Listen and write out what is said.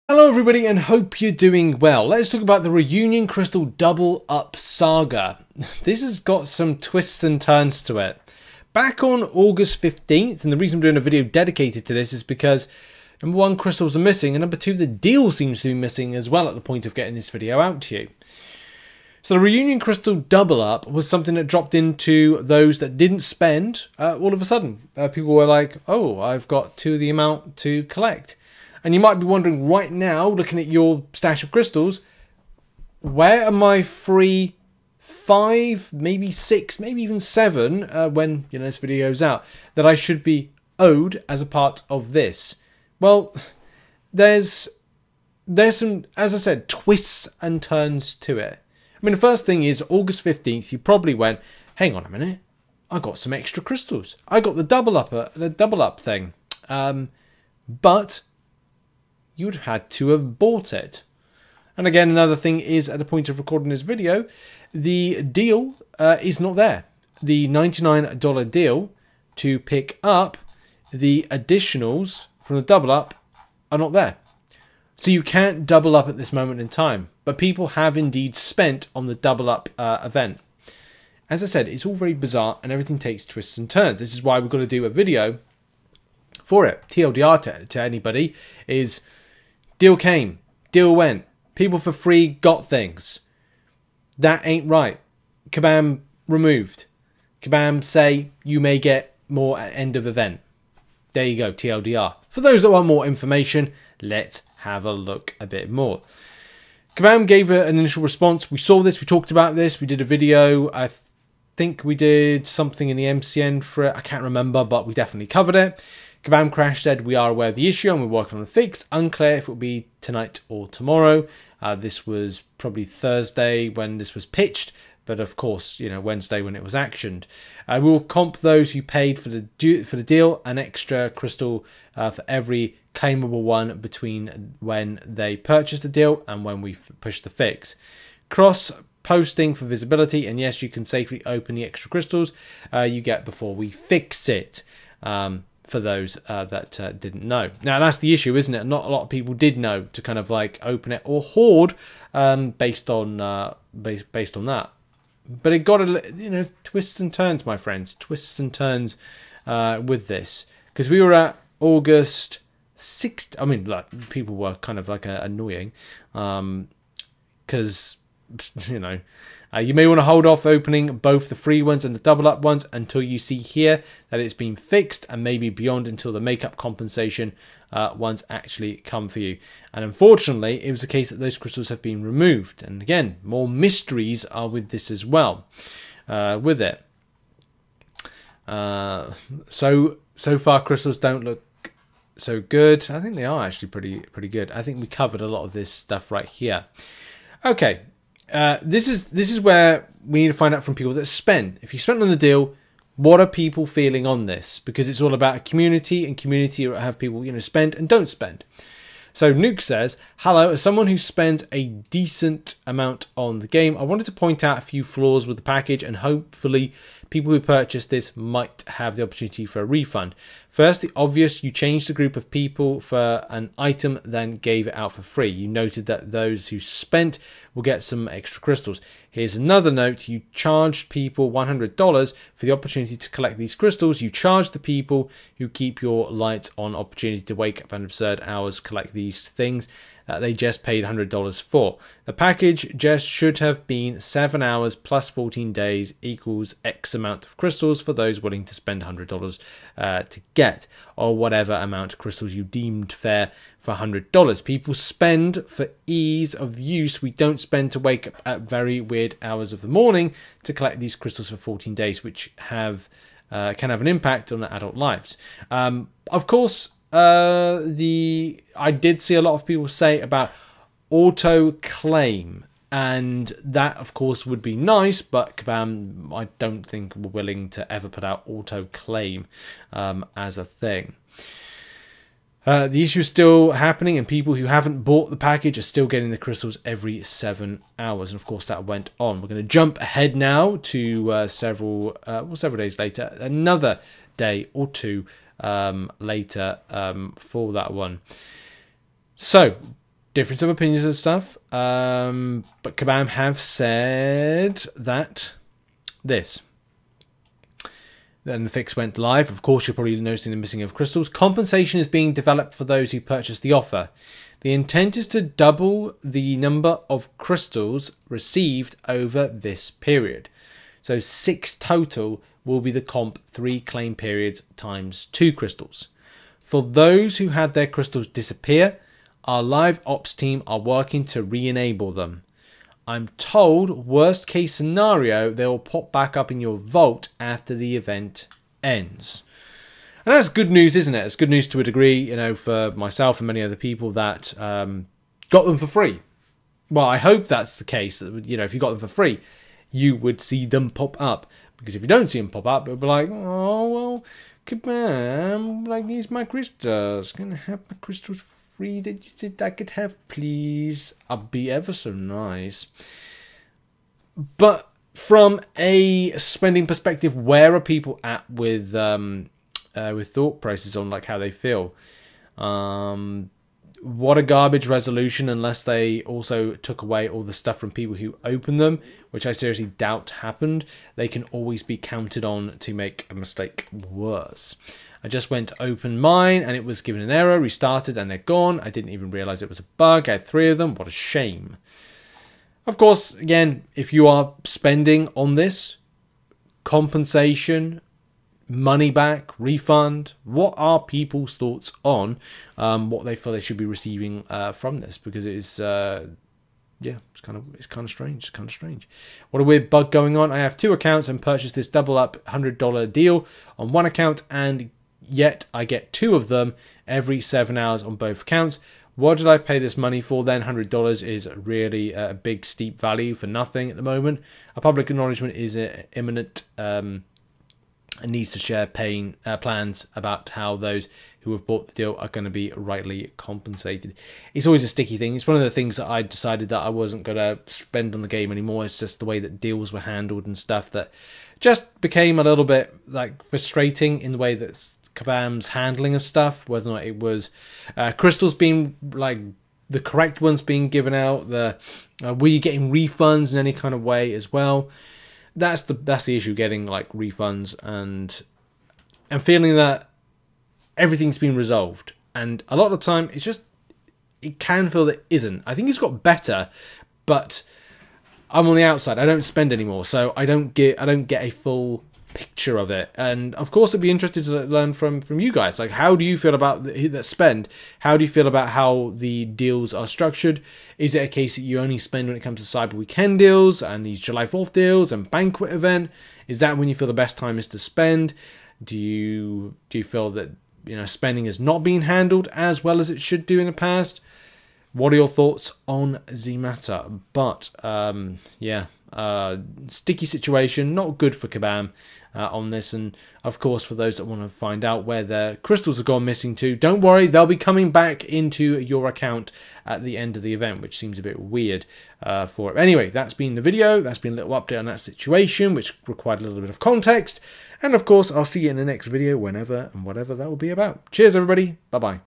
Hello everybody and hope you're doing well. Let's talk about the Reunion Crystal Double Up Saga. This has got some twists and turns to it. Back on August 15th, and the reason I'm doing a video dedicated to this is because number one, crystals are missing, and number two, the deal seems to be missing as well at the point of getting this video out to you. So the Reunion Crystal Double Up was something that dropped into those that didn't spend all of a sudden. People were like, oh, I've got two of the amount to collect. And you might be wondering right now, looking at your stash of crystals, where are my free 5, maybe 6, maybe even 7, when this video goes out, that I should be owed as a part of this? Well, there's some, as I said, twists and turns to it. I mean, the first thing is August 15th, you probably went, hang on a minute, I got some extra crystals. I got the double up thing. But you would have had to have bought it. And again, another thing is, at the point of recording this video, the deal is not there. The $99 deal to pick up the additionals from the double up are not there. So you can't double up at this moment in time. But people have indeed spent on the double up event. As I said, it's all very bizarre and everything takes twists and turns. This is why we've got to do a video for it. TLDR to anybody is, deal came, deal went, people for free got things. That ain't right. Kabam removed. Kabam say you may get more at end of event. There you go, TLDR. For those that want more information, let's have a look a bit more. Kabam gave an initial response. We saw this, we talked about this, we did a video. I think we did something in the MCN for it. I can't remember, but we definitely covered it. Kabam Crash said, we are aware of the issue and we're working on a fix. Unclear if it will be tonight or tomorrow. This was probably Thursday when this was pitched, but of course, Wednesday when it was actioned. We will comp those who paid for the deal an extra crystal for every claimable one between when they purchased the deal and when we push the fix. Cross posting for visibility, and yes, you can safely open the extra crystals you get before we fix it. For those that didn't know. Now that's the issue, isn't it? Not a lot of people did know to kind of like open it or hoard based on that. But it got a twists and turns, my friends, twists and turns with this, because we were at August 6th. I mean, like, people were kind of like annoying because you may want to hold off opening both the free ones and the double up ones until you see here that it's been fixed, and maybe beyond until the makeup compensation ones actually come for you. And unfortunately, it was the case that those crystals have been removed. And again, more mysteries are with this as well. With it, so far crystals don't look so good. I think they are actually pretty good. I think we covered a lot of this stuff right here. Okay. This is where we need to find out from people that spend. If you spent on the deal, what are people feeling on this? Because it's all about a community, and community have people spend and don't spend. So Nuke says, hello, as someone who spends a decent amount on the game, I wanted to point out a few flaws with the package, and hopefully people who purchase this might have the opportunity for a refund. First, the obvious, you changed the group of people for an item, then gave it out for free. You noted that those who spent will get some extra crystals. Here's another note. You charged people $100 for the opportunity to collect these crystals. You charged the people who keep your lights on opportunity to wake up at absurd hours, collect these things that they just paid $100 for. The package just should have been 7 hours plus 14 days equals X amount of crystals for those willing to spend $100 to get, or whatever amount of crystals you deemed fair for $100. People spend for ease of use. We don't spend to wake up at very weird hours of the morning to collect these crystals for 14 days, which can have an impact on their adult lives. Of course, I did see a lot of people say about auto claim, and that of course would be nice, but Kabam, I don't think we're willing to ever put out auto claim as a thing. The issue is still happening, and people who haven't bought the package are still getting the crystals every 7 hours. And of course, that went on. We're going to jump ahead now to several days later, another day or two later for that one. So difference of opinions and stuff. But Kabam have said that this. Then the fix went live. Of course, you're probably noticing the missing of crystals. Compensation is being developed for those who purchase the offer. The intent is to double the number of crystals received over this period. So 6 total will be the comp 3 claim periods times 2 crystals. For those who had their crystals disappear, our live ops team are working to re-enable them. I'm told, worst case scenario, they will pop back up in your vault after the event ends. And that's good news, isn't it? It's good news to a degree, you know, for myself and many other people that got them for free. Well, I hope that's the case. That, you know, if you got them for free, you would see them pop up. Because if you don't see them pop up, it'll be like, oh, well, Kabam, like these my crystals. Can I have my crystals for free that you said I could have, please? I'll be ever so nice. But from a spending perspective, where are people at with thought process on like how they feel? What a garbage resolution, unless they also took away all the stuff from people who opened them, which I seriously doubt happened. They can always be counted on to make a mistake worse. I just went to open mine and it was given an error, restarted and they're gone. I didn't even realize it was a bug. I had 3 of them. What a shame. Of course, again, if you are spending on this, compensation, money back, refund, what are people's thoughts on what they feel they should be receiving from this? Because it is yeah, it's kind of strange. What a weird bug going on. I have 2 accounts and purchased this double up $100 deal on one account, and yet I get 2 of them every 7 hours on both accounts. What did I pay this money for then? $100 is really a big steep value for nothing at the moment. A public acknowledgement is imminent and needs to share plans about how those who have bought the deal are going to be rightly compensated. It's always a sticky thing. It's one of the things that I decided that I wasn't going to spend on the game anymore. It's just the way that deals were handled and stuff that just became a little bit like frustrating in the way that Kabam's handling of stuff, whether or not it was crystals being like the correct ones being given out, were you getting refunds in any kind of way as well. That's the issue, getting like refunds and feeling that everything's been resolved. And a lot of the time it can feel that it isn't. I think it's got better, but I'm on the outside. I don't spend anymore, so I don't get a full picture of it. And of course, I'd be interested to learn from you guys. Like, how do you feel about that spend? How do you feel about how the deals are structured? Is it a case that you only spend when it comes to Cyber Weekend deals and these July 4th deals and Banquet event? Is that when you feel the best time is to spend? Do you feel that, you know, spending has not been handled as well as it should do in the past? What are your thoughts on the matter? But yeah, sticky situation, not good for Kabam on this. And of course, for those that want to find out where their crystals have gone missing to, don't worry, they'll be coming back into your account at the end of the event, which seems a bit weird for it. Anyway, that's been the video. That's been a little update on that situation, which required a little bit of context. And of course, I'll see you in the next video, whenever and whatever that will be about. Cheers, everybody. Bye-bye.